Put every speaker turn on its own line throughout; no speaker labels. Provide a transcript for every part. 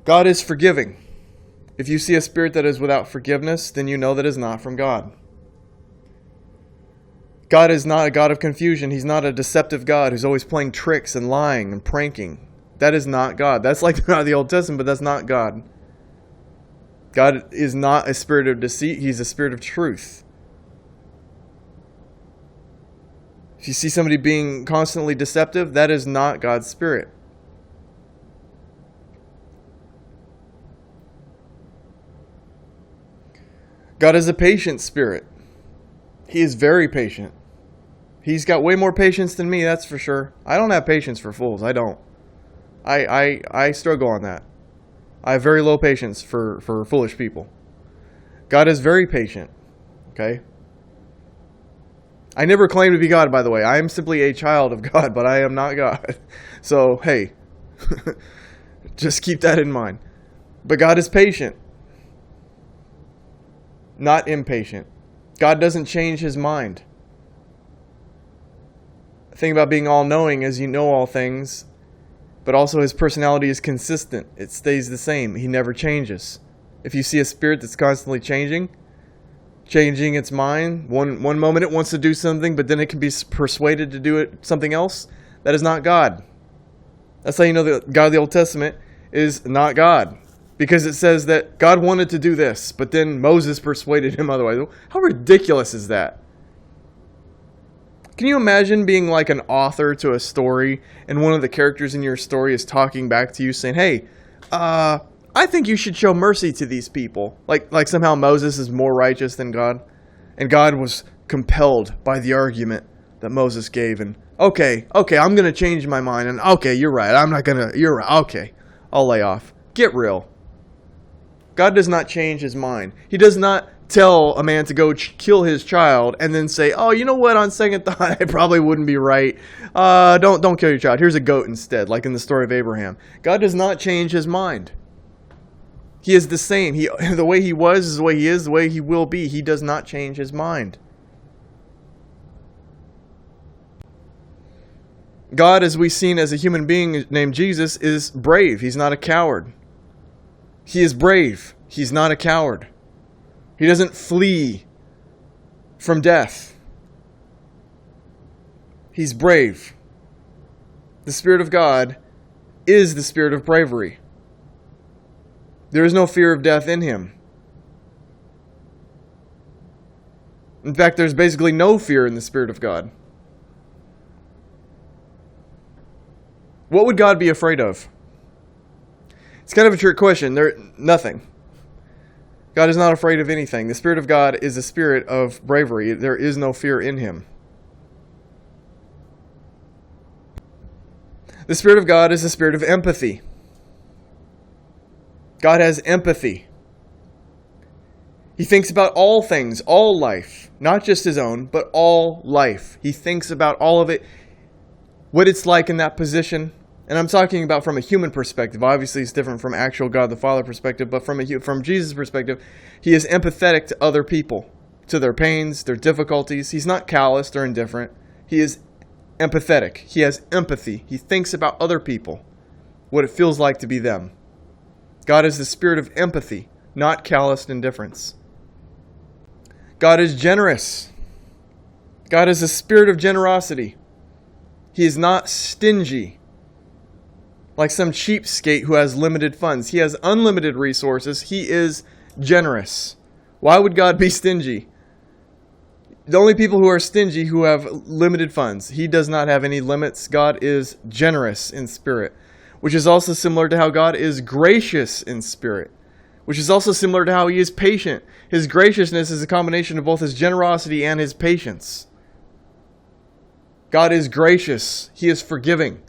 God is forgiving. If you see a spirit that is without forgiveness, then you know that is not from God. God is not a God of confusion. He's not a deceptive God who's always playing tricks and lying and pranking. That is not God. That's like the God of the Old Testament, but that's not God. God is not a spirit of deceit. He's a spirit of truth. If you see somebody being constantly deceptive, that is not God's spirit. God is a patient spirit. He is very patient. He's got way more patience than me, that's for sure. I don't have patience for fools. I don't. I struggle on that. I have very low patience for foolish people. God is very patient. Okay? I never claim to be God, by the way. I am simply a child of God, but I am not God. So, hey, just keep that in mind. But God is patient, not impatient. God doesn't change his mind. The thing about being all-knowing is you know all things, but also his personality is consistent. It stays the same. He never changes. If you see a spirit that's constantly changing its mind, one moment it wants to do something, but then it can be persuaded to do something else, that is not God. That's how you know the God of the Old Testament is not God. Because it says that God wanted to do this, but then Moses persuaded him otherwise. How ridiculous is that? Can you imagine being like an author to a story, and one of the characters in your story is talking back to you saying, hey, I think you should show mercy to these people. Like somehow Moses is more righteous than God. And God was compelled by the argument that Moses gave. And okay, I'm going to change my mind. And okay, you're right. You're right. Okay, I'll lay off. Get real. God does not change his mind. He does not tell a man to go kill his child and then say, oh, you know what, on second thought, it probably wouldn't be right. Don't kill your child. Here's a goat instead, like in the story of Abraham. God does not change his mind. He is the same. The way he was is the way he is, the way he will be. He does not change his mind. God, as we've seen as a human being named Jesus, is brave. He's not a coward. He is brave. He's not a coward. He doesn't flee from death. He's brave. The Spirit of God is the spirit of bravery. There is no fear of death in him. In fact, there's basically no fear in the Spirit of God. What would God be afraid of? It's kind of a trick question. Nothing. God is not afraid of anything. The Spirit of God is a spirit of bravery. There is no fear in him. The Spirit of God is a spirit of empathy. God has empathy. He thinks about all things, all life, not just his own, but all life. He thinks about all of it, what it's like in that position. And I'm talking about from a human perspective. Obviously, it's different from actual God the Father perspective, but from Jesus' perspective, he is empathetic to other people, to their pains, their difficulties. He's not calloused or indifferent. He is empathetic. He has empathy. He thinks about other people, what it feels like to be them. God is the spirit of empathy, not calloused indifference. God is generous. God is a spirit of generosity. He is not stingy, like some cheapskate who has limited funds. He has unlimited resources. He is generous. Why would God be stingy? The only people who are stingy who have limited funds. He does not have any limits. God is generous in spirit, which is also similar to how God is gracious in spirit, which is also similar to how he is patient. His graciousness is a combination of both his generosity and his patience. God is gracious. He is forgiving.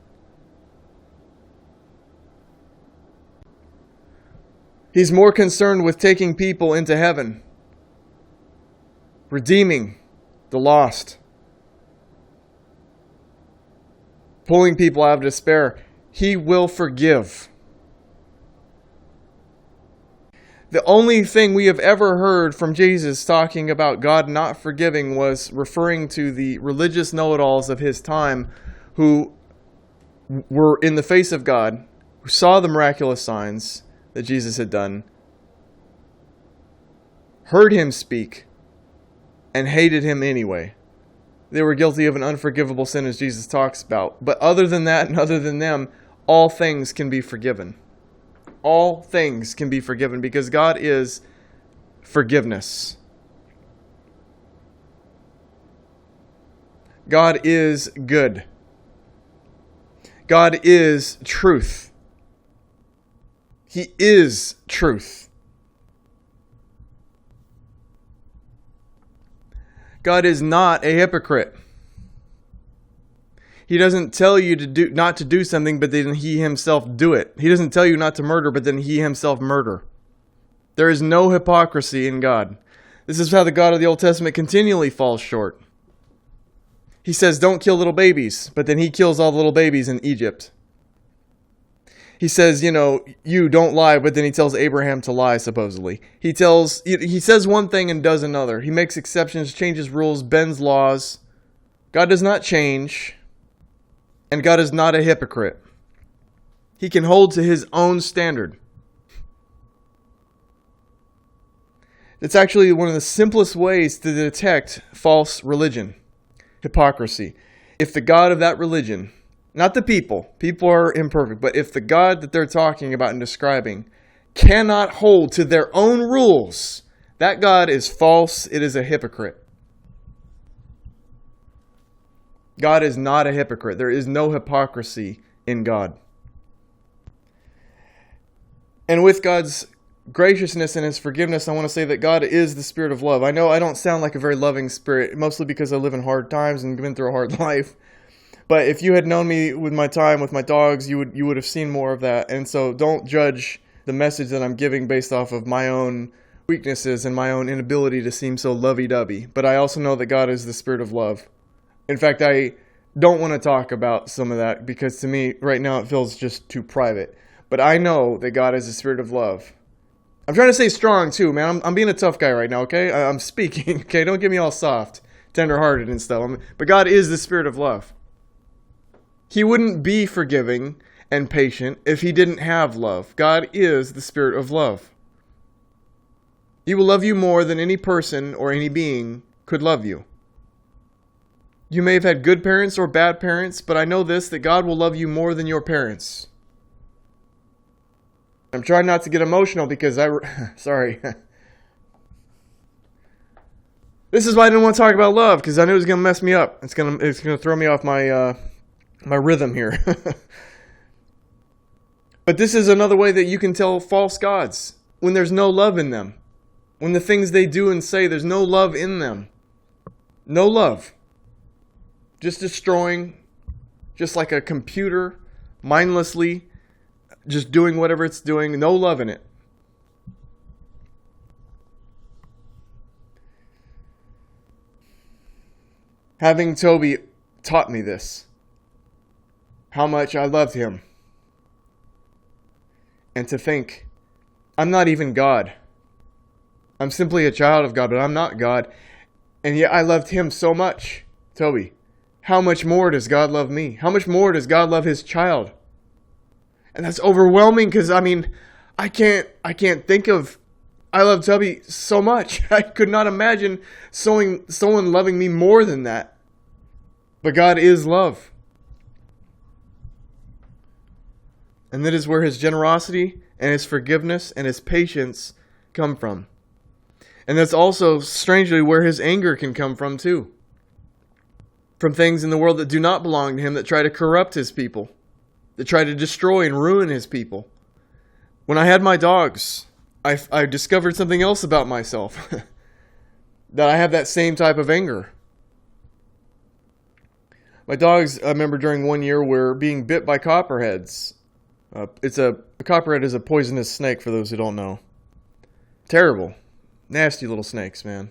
He's more concerned with taking people into heaven, redeeming the lost, pulling people out of despair. He will forgive. The only thing we have ever heard from Jesus talking about God not forgiving was referring to the religious know-it-alls of his time who were in the face of God, who saw the miraculous signs, that Jesus had done, heard him speak, and hated him anyway. They were guilty of an unforgivable sin, as Jesus talks about. But other than that, and other than them, all things can be forgiven. All things can be forgiven because God is forgiveness. God is good. God is truth. He is truth. God is not a hypocrite. He doesn't tell you not to do something, but then he himself do it. He doesn't tell you not to murder, but then he himself murder. There is no hypocrisy in God. This is how the God of the Old Testament continually falls short. He says, don't kill little babies, but then he kills all the little babies in Egypt. He says, you don't lie, but then he tells Abraham to lie, supposedly. He says one thing and does another. He makes exceptions, changes rules, bends laws. God does not change, and God is not a hypocrite. He can hold to his own standard. It's actually one of the simplest ways to detect false religion, hypocrisy. If the God of that religion, not the people are imperfect, but if the God that they're talking about and describing cannot hold to their own rules, that God is false. It is a hypocrite. God is not a hypocrite. There is no hypocrisy in God. And with God's graciousness and his forgiveness, I want to say that God is the spirit of love. I know I don't sound like a very loving spirit, mostly because I live in hard times and been through a hard life. But if you had known me with my time with my dogs, you would have seen more of that. And so don't judge the message that I'm giving based off of my own weaknesses and my own inability to seem so lovey-dovey. But I also know that God is the spirit of love. In fact, I don't want to talk about some of that because to me, right now, it feels just too private. But I know that God is the spirit of love. I'm trying to stay strong too, man. I'm being a tough guy right now, okay? I'm speaking, okay? Don't get me all soft, tender-hearted and stuff. But God is the spirit of love. He wouldn't be forgiving and patient if he didn't have love. God is the spirit of love. He will love you more than any person or any being could love you. You may have had good parents or bad parents, but I know this, that God will love you more than your parents. I'm trying not to get emotional because sorry. This is why I didn't want to talk about love, because I knew it was going to mess me up. It's going to throw me off my rhythm here. But this is another way that you can tell false gods, when there's no love in them. When the things they do and say, there's no love in them. No love. Just destroying, just like a computer, mindlessly, just doing whatever it's doing, no love in it. Having Toby taught me this, how much I loved him. And to think, I'm not even God. I'm simply a child of God, but I'm not God. And yet I loved him so much. Toby, how much more does God love me? How much more does God love his child? And that's overwhelming because, I can't think of, I love Toby so much. I could not imagine someone loving me more than that. But God is love. And that is where his generosity and his forgiveness and his patience come from. And that's also, strangely, where his anger can come from too. From things in the world that do not belong to him, that try to corrupt his people, that try to destroy and ruin his people. When I had my dogs, I discovered something else about myself. That I have that same type of anger. My dogs, I remember during one year, were being bit by copperheads. A copperhead is a poisonous snake, for those who don't know. Terrible. Nasty little snakes, man.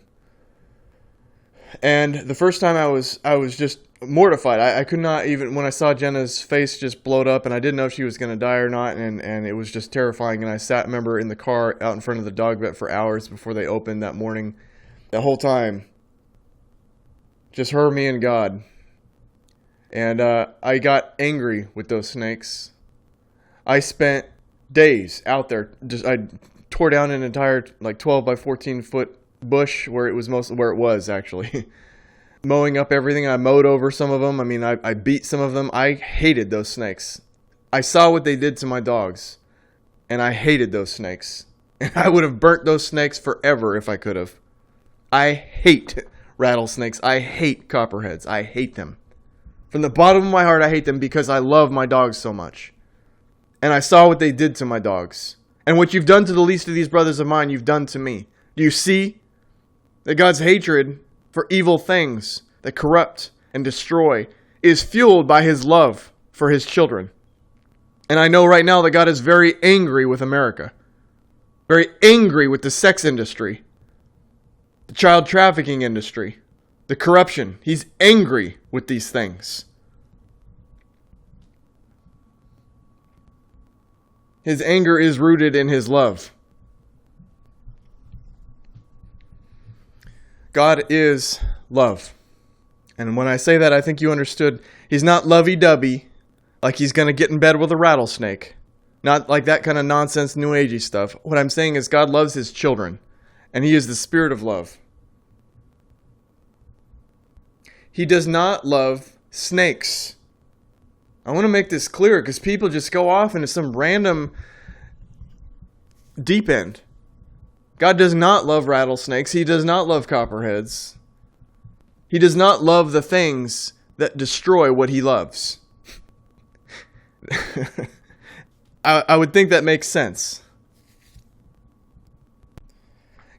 And the first time I was just mortified. I could not even, when I saw Jenna's face just blowed up and I didn't know if she was going to die or not, and it was just terrifying. And I remember in the car out in front of the dog vet for hours before they opened that morning. The whole time, just her, me, and God. And I got angry with those snakes. I spent days out there. I tore down an entire 12 by 14 foot bush where it was actually. Mowing up everything. I mowed over some of them. I mean, I beat some of them. I hated those snakes. I saw what they did to my dogs, and I hated those snakes. And I would have burnt those snakes forever if I could have. I hate rattlesnakes. I hate copperheads. I hate them. From the bottom of my heart, I hate them because I love my dogs so much. And I saw what they did to my dogs. And what you've done to the least of these brothers of mine, you've done to me. Do you see that God's hatred for evil things that corrupt and destroy is fueled by his love for his children? And I know right now that God is very angry with America. Very angry with the sex industry. The child trafficking industry. The corruption. He's angry with these things. His anger is rooted in his love. God is love. And when I say that, I think you understood. He's not lovey-dovey, like he's going to get in bed with a rattlesnake. Not like that kind of nonsense, new agey stuff. What I'm saying is God loves his children, and he is the spirit of love. He does not love snakes. I want to make this clear because people just go off into some random deep end. God does not love rattlesnakes. He does not love copperheads. He does not love the things that destroy what he loves. I would think that makes sense.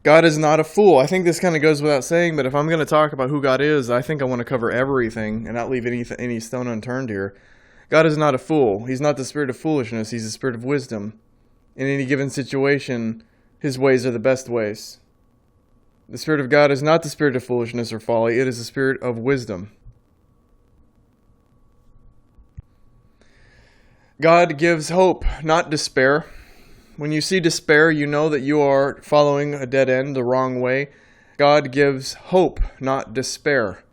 God is not a fool. I think this kind of goes without saying, but if I'm going to talk about who God is, I think I want to cover everything and not leave any stone unturned here. God is not a fool. He's not the spirit of foolishness. He's the spirit of wisdom. In any given situation, his ways are the best ways. The Spirit of God is not the spirit of foolishness or folly. It is the spirit of wisdom. God gives hope, not despair. When you see despair, you know that you are following a dead end the wrong way. God gives hope, not despair.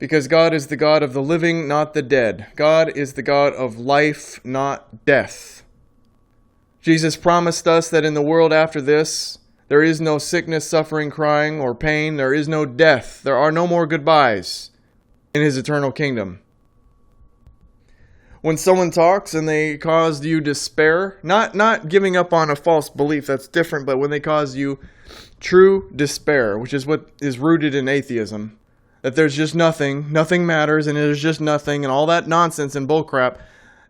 Because God is the God of the living, not the dead. God is the God of life, not death. Jesus promised us that in the world after this, there is no sickness, suffering, crying, or pain. There is no death. There are no more goodbyes in his eternal kingdom. When someone talks and they cause you despair, not giving up on a false belief, that's different, but when they cause you true despair, which is what is rooted in atheism, that there's just nothing matters, and there's just nothing, and all that nonsense and bullcrap,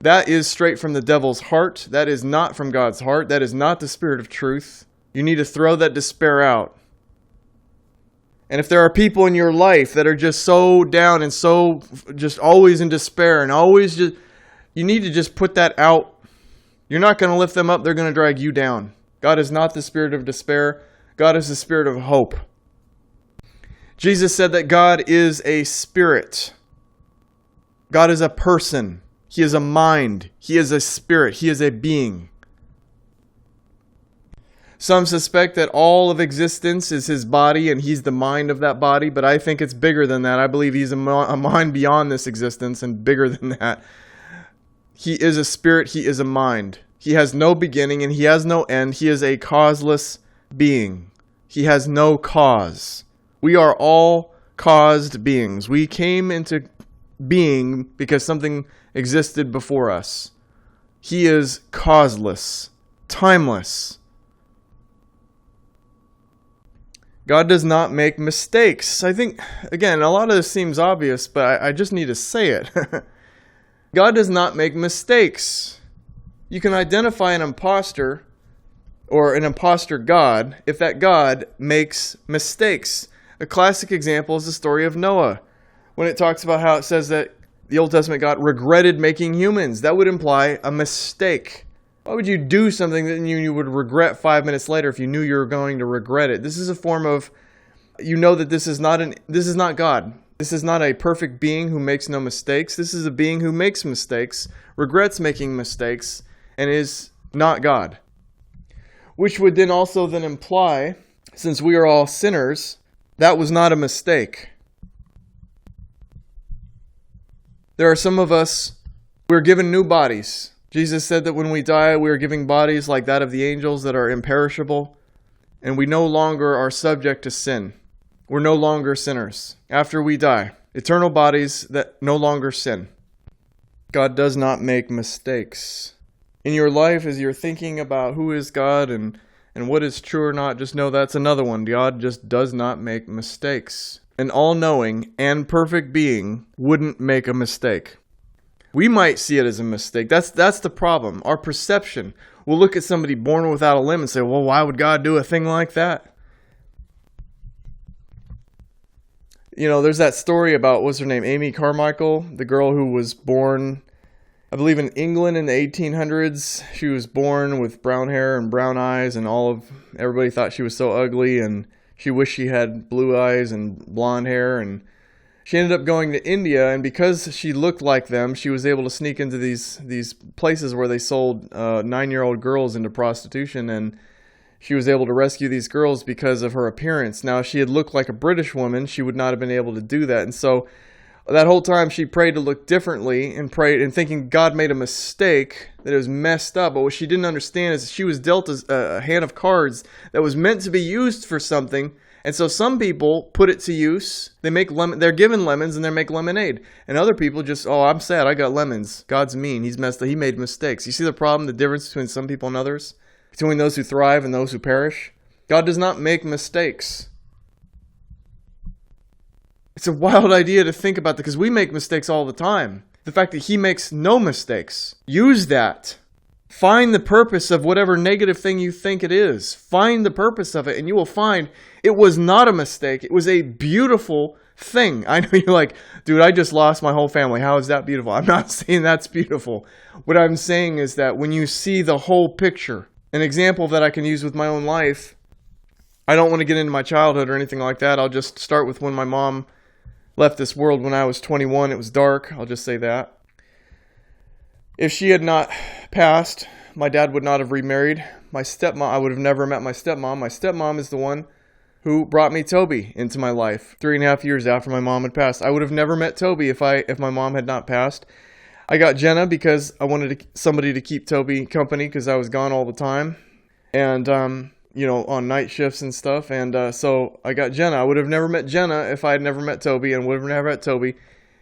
that is straight from the devil's heart. That is not from God's heart. That is not the spirit of truth. You need to throw that despair out. And if there are people in your life that are just so down and so just always in despair and always just, you need to just put that out. You're not going to lift them up. They're going to drag you down. God is not the spirit of despair. God is the spirit of hope. Jesus said that God is a spirit. God is a person. He is a mind. He is a spirit. He is a being. Some suspect that all of existence is his body and he's the mind of that body, but I think it's bigger than that. I believe he's a mind beyond this existence and bigger than that. He is a spirit. He is a mind. He has no beginning and he has no end. He is a causeless being. He has no cause. We are all caused beings. We came into being because something existed before us. He is causeless, timeless. God does not make mistakes. I think, again, a lot of this seems obvious, but I just need to say it. God does not make mistakes. You can identify an imposter or an imposter God if that God makes mistakes. A classic example is the story of Noah. When it talks about how it says that the Old Testament God regretted making humans, that would imply a mistake. Why would you do something that you would regret 5 minutes later if you knew you were going to regret it? This is a form of, you know that this is not God. This is not a perfect being who makes no mistakes. This is a being who makes mistakes, regrets making mistakes, and is not God. Which would then also imply, since we are all sinners, that was not a mistake. There are some of us, we're given new bodies. Jesus said that when we die, we are giving bodies like that of the angels that are imperishable, and we no longer are subject to sin. We're no longer sinners. After we die, eternal bodies that no longer sin. God does not make mistakes. In your life, as you're thinking about who is God and what is true or not, just know that's another one. God just does not make mistakes. An all-knowing and perfect being wouldn't make a mistake. We might see it as a mistake. That's the problem. Our perception. We'll look at somebody born without a limb and say, well, why would God do a thing like that? You know, there's that story about, what's her name, Amy Carmichael, the girl who was born, I believe, in England in the 1800s. She was born with brown hair and brown eyes, and everybody thought she was so ugly, and she wished she had blue eyes and blonde hair, and she ended up going to India, and because she looked like them, she was able to sneak into these places where they sold 9-year-old girls into prostitution, and she was able to rescue these girls because of her appearance. Now, if she had looked like a British woman, she would not have been able to do that. And so that whole time she prayed to look differently and prayed and thinking God made a mistake, that it was messed up. But what she didn't understand is she was dealt a hand of cards that was meant to be used for something. And so some people put it to use. They're given lemons and they make lemonade. And other people just, oh, I'm sad, I got lemons. God's mean. He's messed up. He made mistakes. You see the problem, the difference between some people and others? Between those who thrive and those who perish? God does not make mistakes. It's a wild idea to think about that, because we make mistakes all the time. The fact that He makes no mistakes. Use that. Find the purpose of whatever negative thing you think it is. Find the purpose of it, and you will find it was not a mistake. It was a beautiful thing. I know you're like, dude, I just lost my whole family. How is that beautiful? I'm not saying that's beautiful. What I'm saying is that when you see the whole picture, an example that I can use with my own life, I don't want to get into my childhood or anything like that. I'll just start with when my mom left this world when I was 21. It was dark. I'll just say that. If she had not passed, my dad would not have remarried. My stepmom, I would have never met my stepmom. My stepmom is the one who brought me Toby into my life 3.5 years after my mom had passed. I would have never met Toby if my mom had not passed. I got Jenna because I wanted somebody to keep Toby company because I was gone all the time. And, on night shifts and stuff. And so I got Jenna. I would have never met Jenna if I had never met Toby, and would have never met Toby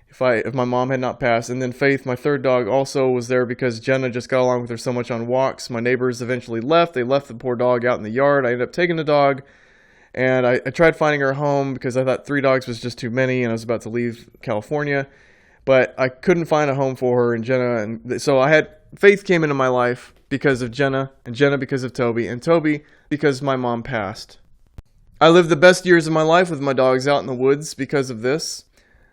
if my mom had not passed. And then Faith, my third dog, also was there because Jenna just got along with her so much on walks. My neighbors eventually left. They left the poor dog out in the yard. I ended up taking the dog, and I tried finding her a home because I thought 3 dogs was just too many, and I was about to leave California. But I couldn't find a home for her and Jenna. And so Faith came into my life because of Jenna, and Jenna because of Toby, and Toby because my mom passed. I lived the best years of my life with my dogs out in the woods because of this.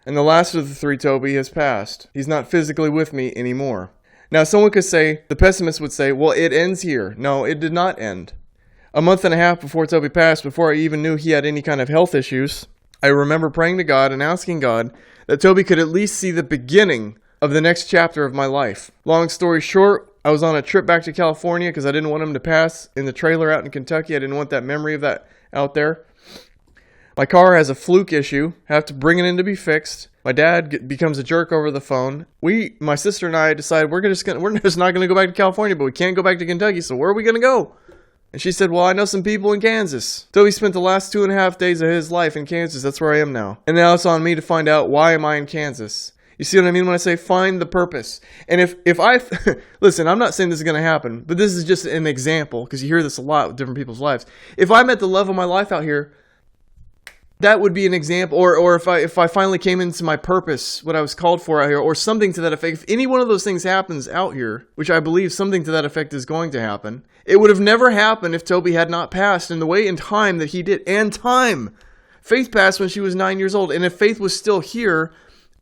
And the last of the 3, Toby, has passed. He's not physically with me anymore. Now, someone could say, the pessimist would say, well, it ends here. No, it did not end. A month and a half before Toby passed, before I even knew he had any kind of health issues, I remember praying to God and asking God that Toby could at least see the beginning of the next chapter of my life. Long story short, I was on a trip back to California because I didn't want him to pass in the trailer out in Kentucky. I didn't want that memory of that out there. My car has a fluke issue. Have to bring it in to be fixed. My dad becomes a jerk over the phone. My sister and I decided we're just not going to go back to California, but we can't go back to Kentucky, so where are we going to go? And she said, well, I know some people in Kansas. Toby spent the last 2.5 days of his life in Kansas. That's where I am now. And now it's on me to find out, why am I in Kansas? You see what I mean when I say find the purpose? And if I, listen, I'm not saying this is going to happen, but this is just an example, because you hear this a lot with different people's lives. If I'm at the level of my life out here, that would be an example. Or if I finally came into my purpose, what I was called for out here, or something to that effect. If any one of those things happens out here, which I believe something to that effect is going to happen, it would have never happened if Toby had not passed in the way and time that he did. And time. Faith passed when she was 9 years old. And if Faith was still here,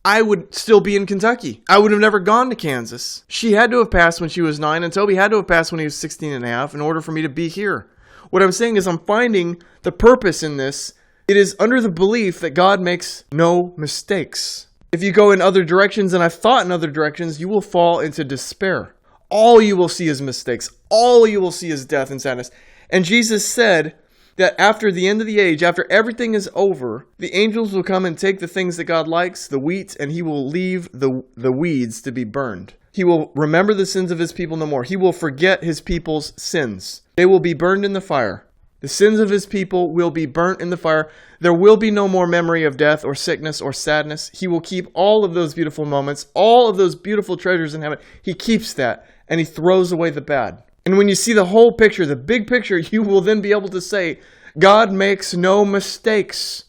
I would still be in Kentucky. I would have never gone to Kansas. She had to have passed when she was 9, and Toby had to have passed when he was 16 and a half in order for me to be here. What I'm saying is I'm finding the purpose in this. It is under the belief that God makes no mistakes. If you go in other directions, and I've thought in other directions, you will fall into despair. All you will see is mistakes. All you will see is death and sadness. And Jesus said that after the end of the age, after everything is over, the angels will come and take the things that God likes, the wheat, and He will leave the weeds to be burned. He will remember the sins of his people no more. He will forget his people's sins. They will be burned in the fire. The sins of his people will be burnt in the fire. There will be no more memory of death or sickness or sadness. He will keep all of those beautiful moments, all of those beautiful treasures in heaven. He keeps that, and he throws away the bad. And when you see the whole picture, the big picture, you will then be able to say, God makes no mistakes.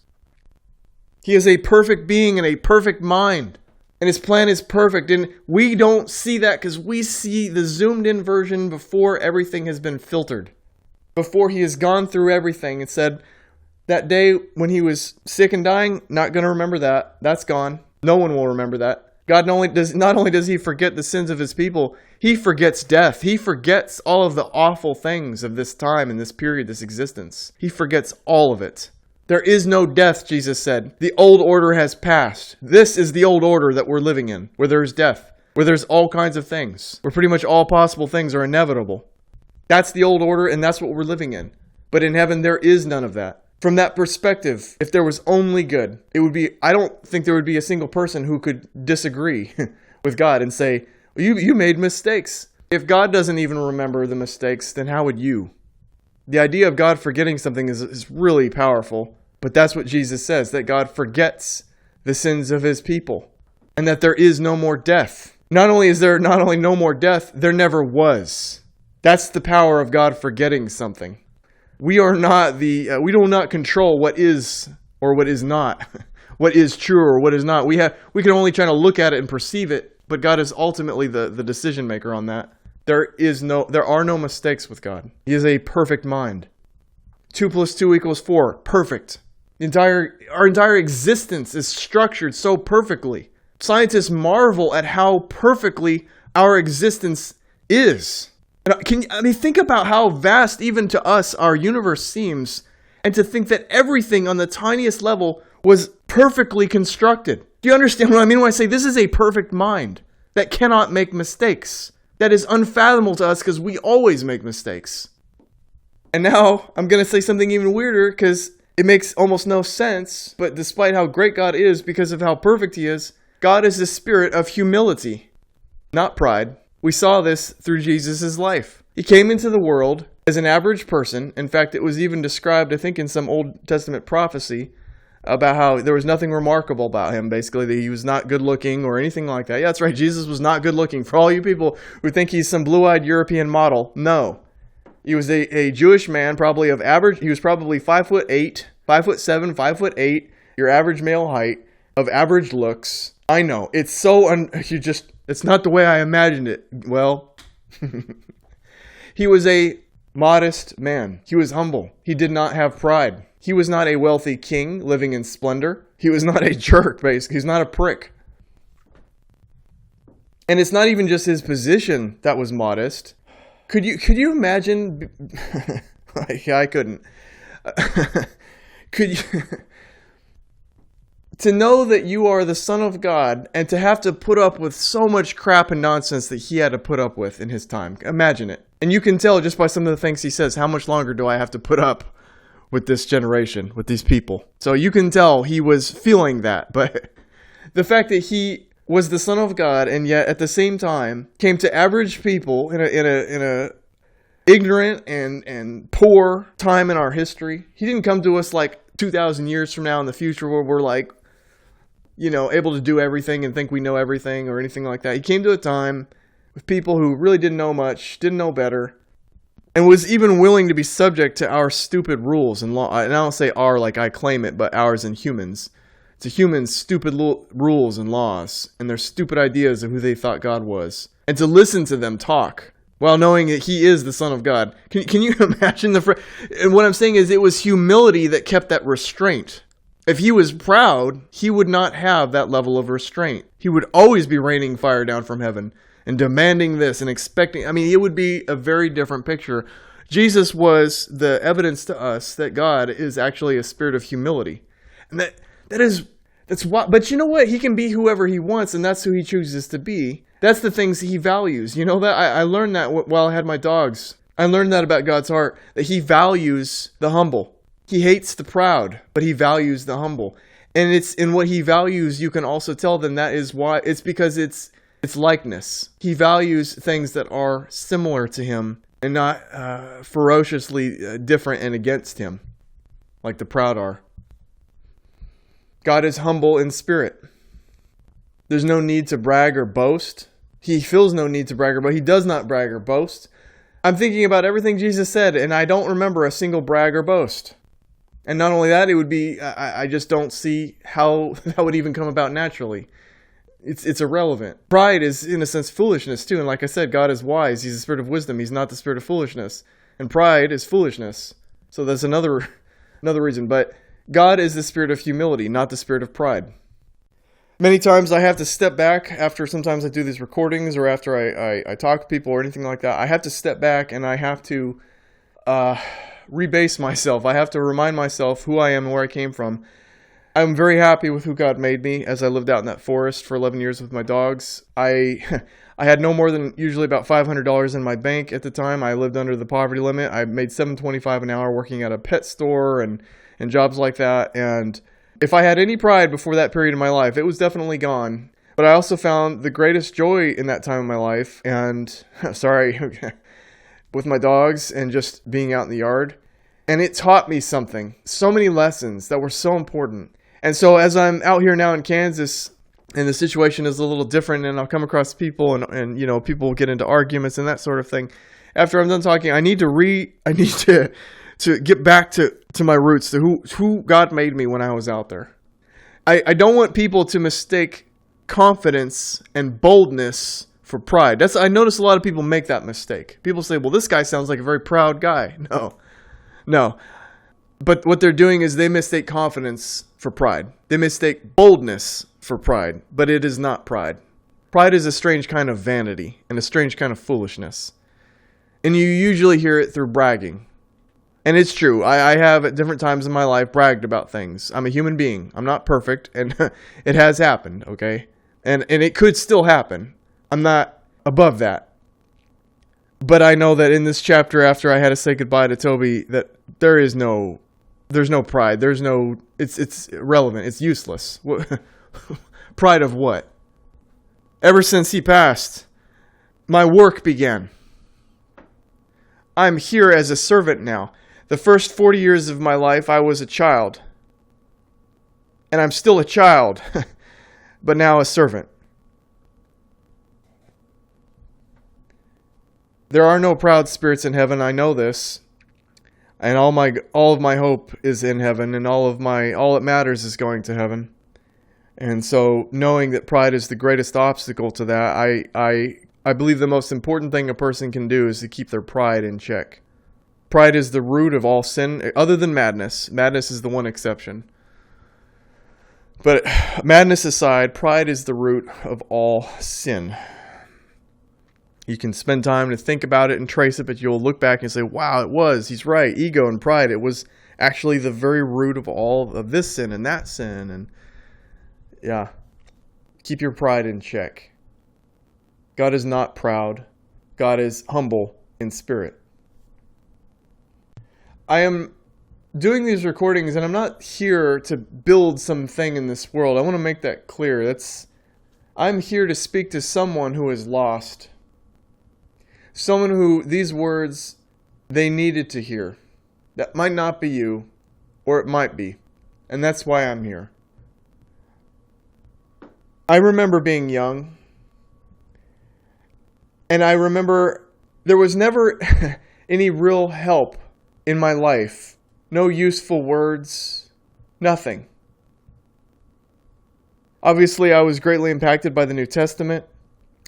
He is a perfect being and a perfect mind. And his plan is perfect. And we don't see that because we see the zoomed in version before everything has been filtered. Before he has gone through everything and said, that day when he was sick and dying, not going to remember that. That's gone. No one will remember that. God not only does he forget the sins of his people, he forgets death. He forgets all of the awful things of this time and this period, this existence. He forgets all of it. There is no death, Jesus said. The old order has passed. This is the old order that we're living in, where there's death, where there's all kinds of things, where pretty much all possible things are inevitable. That's the old order, and that's what we're living in. But in heaven, there is none of that. From that perspective, if there was only good, I don't think there would be a single person who could disagree with God and say, you made mistakes. If God doesn't even remember the mistakes, then how would you? The idea of God forgetting something is really powerful, but that's what Jesus says, that God forgets the sins of his people, and that there is no more death. Not only is there no more death, there never was. That's the power of God forgetting something. We do not control what is or what is not, what is true or what is not. We can only try to look at it and perceive it, but God is ultimately the decision maker on that. There are no mistakes with God. He is a perfect mind. 2 + 2 = 4. Perfect. Our entire existence is structured so perfectly. Scientists marvel at how perfectly our existence is. Think about how vast, even to us, our universe seems, and to think that everything on the tiniest level was perfectly constructed. Do you understand what I mean when I say this is a perfect mind that cannot make mistakes? That is unfathomable to us because we always make mistakes. And now I'm going to say something even weirder because it makes almost no sense, but despite how great God is, because of how perfect he is, God is the spirit of humility, not pride. We saw this through Jesus' life. He came into the world as an average person. In fact, it was even described, I think, in some Old Testament prophecy about how there was nothing remarkable about him, basically, that he was not good looking or anything like that. Yeah, that's right, Jesus was not good looking. For all you people who think he's some blue-eyed European model, no. He was a Jewish man, probably of average, he was probably 5'8", 5'7", 5'8", your average male height, of average looks. I know, it's so, it's not the way I imagined it. Well, he was a modest man. He was humble. He did not have pride. He was not a wealthy king living in splendor. He was not a jerk, basically. He's not a prick. And it's not even just his position that was modest. Could you imagine? I couldn't. Could you? To know that you are the Son of God and to have to put up with so much crap and nonsense that he had to put up with in his time. Imagine it. And you can tell just by some of the things he says, how much longer do I have to put up with this generation, with these people? So you can tell he was feeling that. But the fact that he was the Son of God and yet at the same time came to average people in a ignorant and poor time in our history. He didn't come to us like 2,000 years from now in the future where we're like, able to do everything and think we know everything or anything like that. He came to a time with people who really didn't know much, didn't know better, and was even willing to be subject to our stupid rules and law. And I don't say our like I claim it, but ours and humans. To humans' stupid rules and laws and their stupid ideas of who they thought God was. And to listen to them talk while knowing that he is the Son of God. Can you imagine and what I'm saying is it was humility that kept that restraint. If he was proud, he would not have that level of restraint. He would always be raining fire down from heaven and demanding this and expecting. it would be a very different picture. Jesus was the evidence to us that God is actually a spirit of humility. And that's why. But you know what? He can be whoever he wants, and that's who he chooses to be. That's the things he values. You know that? I learned that while I had my dogs. I learned that about God's heart, that he values the humble. He hates the proud, but he values the humble. And it's in what he values, you can also tell them that is why. It's because it's It's likeness. He values things that are similar to him and not ferociously different and against him, like the proud are. God is humble in spirit. There's no need to brag or boast. He feels no need to brag or boast. He does not brag or boast. I'm thinking about everything Jesus said, and I don't remember a single brag or boast. And not only that, it would be, I just don't see how that would even come about naturally. It's irrelevant. Pride is, in a sense, foolishness too. And like I said, God is wise. He's the spirit of wisdom. He's not the spirit of foolishness. And pride is foolishness. So that's another reason. But God is the spirit of humility, not the spirit of pride. Many times I have to step back after sometimes I do these recordings or after I talk to people or anything like that. I have to step back and I have to rebase myself. I have to remind myself who I am and where I came from. I'm very happy with who God made me as I lived out in that forest for 11 years with my dogs. I had no more than usually about $500 in my bank at the time. I lived under the poverty limit. I made $7.25 an hour working at a pet store and jobs like that. And if I had any pride before that period of my life, it was definitely gone. But I also found the greatest joy in that time of my life and, with my dogs and just being out in the yard. And it taught me something, so many lessons that were so important. And so as I'm out here now in Kansas, and the situation is a little different, and I'll come across people, and you know, people get into arguments and that sort of thing. After I'm done talking, I need to get back to my roots, to who God made me when I was out there. I don't want people to mistake confidence and boldness for pride. I notice a lot of people make that mistake. People say, well, this guy sounds like a very proud guy. No. But what they're doing is they mistake confidence for pride. They mistake boldness for pride, but it is not pride. Pride is a strange kind of vanity and a strange kind of foolishness. And you usually hear it through bragging. And it's true. I have at different times in my life bragged about things. I'm a human being. I'm not perfect, and it has happened, okay? And it could still happen. I'm not above that. But I know that in this chapter, after I had to say goodbye to Toby, that there's no pride. It's irrelevant. It's useless. Pride of what? Ever since he passed, my work began. I'm here as a servant now. The first 40 years of my life, I was a child. And I'm still a child, but now a servant. There are no proud spirits in heaven, I know this. And all of my hope is in heaven, and all that matters is going to heaven. And so knowing that pride is the greatest obstacle to that, I believe the most important thing a person can do is to keep their pride in check. Pride is the root of all sin, other than madness. Madness is the one exception. But madness aside, pride is the root of all sin. You can spend time to think about it and trace it, but you'll look back and say, wow, he's right. Ego and pride, it was actually the very root of all of this sin and that sin. And yeah, keep your pride in check. God is not proud. God is humble in spirit. I am doing these recordings, and I'm not here to build something in this world. I want to make that clear. I'm here to speak to someone who is lost. Someone who these words they needed to hear. That might not be you, or it might be. And that's why I'm here. I remember being young. And I remember there was never any real help in my life. No useful words. Nothing. Obviously, I was greatly impacted by the New Testament,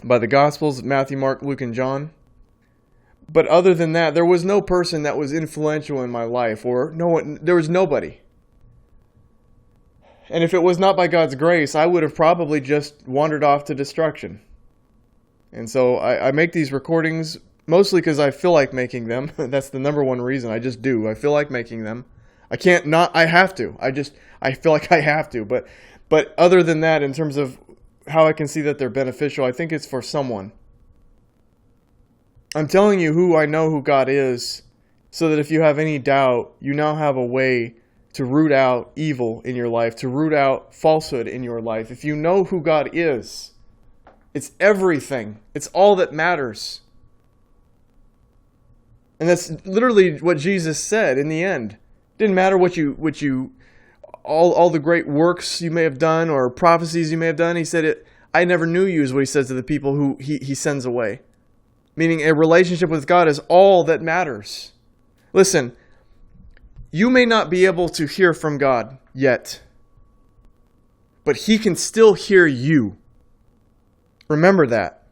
by the Gospels, Matthew, Mark, Luke, and John. But other than that, there was no person that was influential in my life, there was nobody. And if it was not by God's grace, I would have probably just wandered off to destruction. And so I make these recordings mostly because I feel like making them. That's the number one reason. I just do. I feel like making them. I can't not. I have to. I feel like I have to. But other than that, in terms of how I can see that they're beneficial, I think it's for someone. I'm telling you who God is, so that if you have any doubt, you now have a way to root out evil in your life, to root out falsehood in your life. If you know who God is, It's everything. It's all that matters. And that's literally what Jesus said in the end. It didn't matter all the great works you may have done or prophecies you may have done. He said, I never knew you, is what he says to the people who he sends away. Meaning a relationship with God is all that matters. Listen, you may not be able to hear from God yet, but he can still hear you. Remember that.